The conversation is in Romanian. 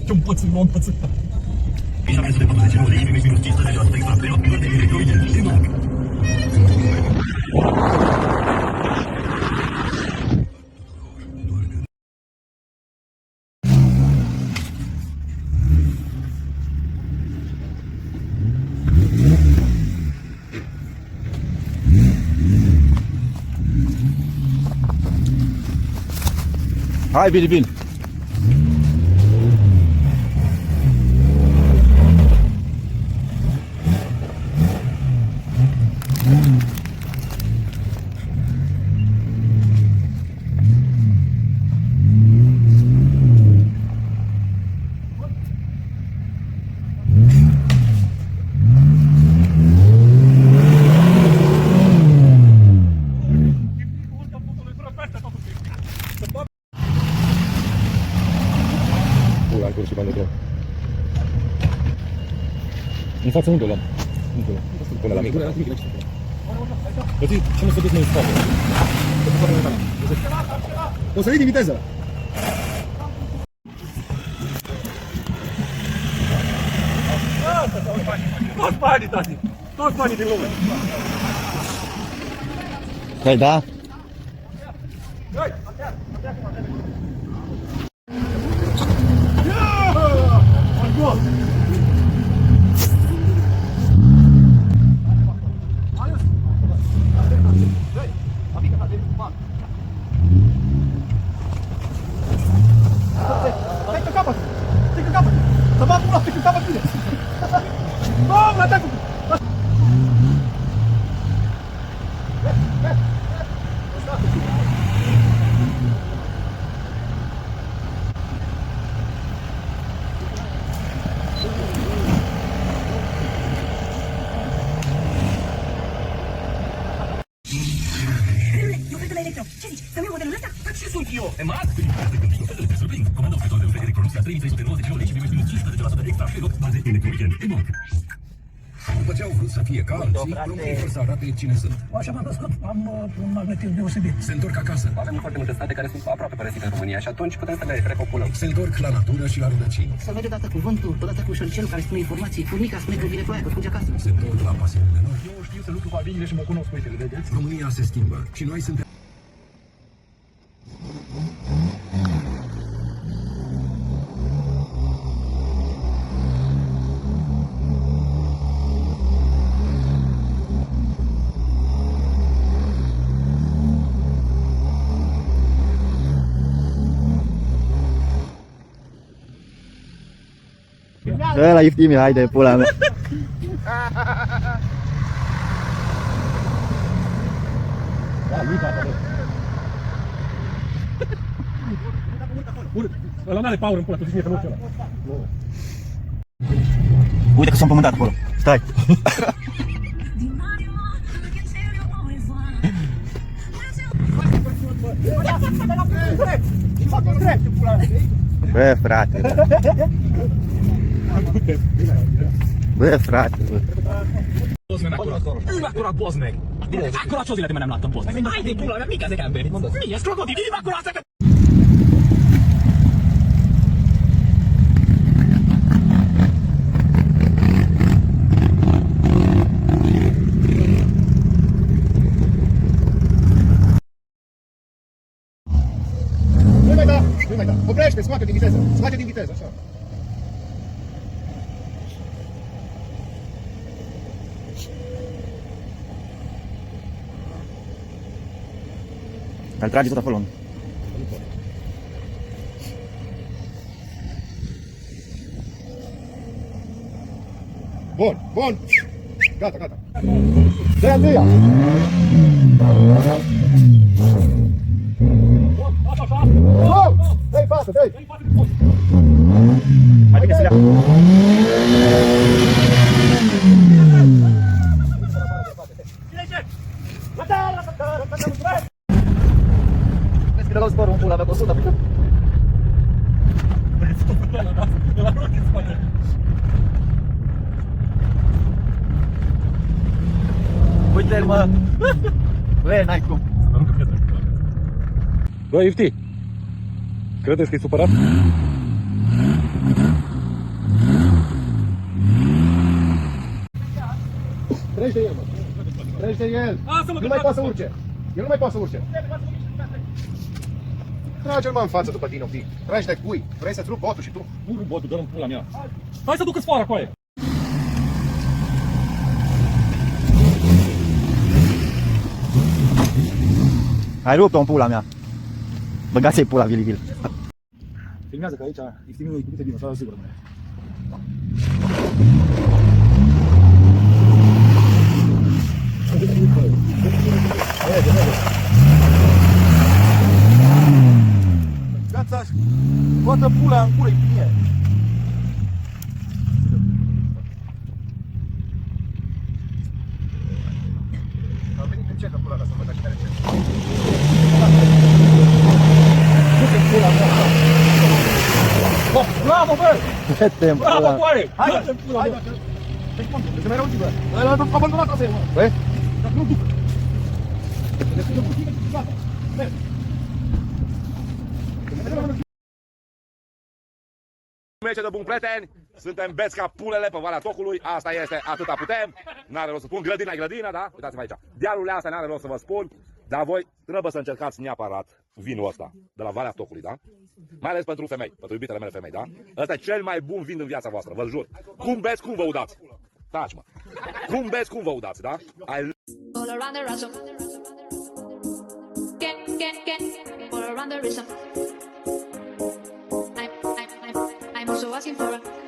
Ce împățânt, m-am împățânt. Hai, bine, bine. Și bani de drum. În față unde o luăm? Până la mic. Băi, ce nu se duc noi în spate? O să ridic viteză. Toți banii, tati! Toți banii din lume! Hai, da? Ce zici? Să-mi iau modelul ăsta? Dar ce sunt eu? EMAG? Te surprind. Comanda ofertor de ofertă electronică a 3399 lei și primești minus 15% extra și loc baze electroweekend. EMAG. După ce au vrut să fie ca alții, românii vor să arate cine sunt. Așa m-am născut, am un magnetism deosebit. Se întorc acasă. Avem foarte multe state care sunt aproape părăsite în România și atunci putem să le repopulăm. Se întorc la natură și la rădăcini. Să vede odată cuvântul, odată cu șorcelul care spune informații, furnica spune că vine ploaia, că fuge acasă. Se întorc la pasiunile lor. Eu știu să lucru cu avingile și mă cunosc, uite, vedeți? România se schimbă și noi suntem... Ăla Iftimi, haide, pula mea. Ăla n-are power în pula, tu zici mie că nu știu ăla. Uite că s-a împământat acolo. Stai. Bă, frate, bă. Bă, frate, bă. Acolo Bosneg. Acolo ciozile de mine am luat în Bosneg. Haide, pula mea, mica de camberi. Mie, scrocodil, vine acolo asta că... Nu mai da. Oprește, scoate din viteză. Scoate din viteză, așa. Îl trage tot acolo. Bun, bun. Gata, gata. Dă-i întâia. Dă-i față, dă-i. Mai bine să le ia. Vezi că dau sporul în pula mea cu 100. Uite-l, mă! Băi, n-ai cum. Bă, Ifti, credeți că e supărat? Treci de el, mă. Treci de el. Lasă-mă, Nu mai poate să urce. El nu mai poate să urce. Trage-l, mă, în față după tine un pic. Tragi de cui? Vrei să-ți rup botul și tu? Nu rup botul, dă-l în pula mea. Hai să ducă sfoara cu aia. Ai rupt-o în pula mea. Băgați-i pula, Vili. Filmează că aici, Ixtimiul e cu bine, așa sigur rămâne. Gata, toată pula în cură-i bine. Am venit încet în pula mea să văd dacă merge. Bravo, bă! Fete, Bravo, coare! Hai, Dă-te-n pula mea! ce mai rău, bă? Ăla a abandonat asta, mă. Băi? Dacă nu duc. Destul de puțin, gata. Merg. Mece de buni prieteni, suntem beți ca pulele pe Valea Tocului, asta este, atâta putem, n-are rost să spun, grădina e grădina, da? Uitați-vă aici, dealurile astea n-are rost să vă spun, dar voi trebuie să încercați neapărat vinul ăsta, de la Valea Tocului, da? Mai ales pentru femei, pentru iubitele mele femei, da? Ăsta e cel mai bun vin din viața voastră, vă jur. Cum beți, cum vă udați. Taci, mă. Cum beți, cum vă udați, da? All around the rhythm. Get, all around the rhythm. I'm also asking for a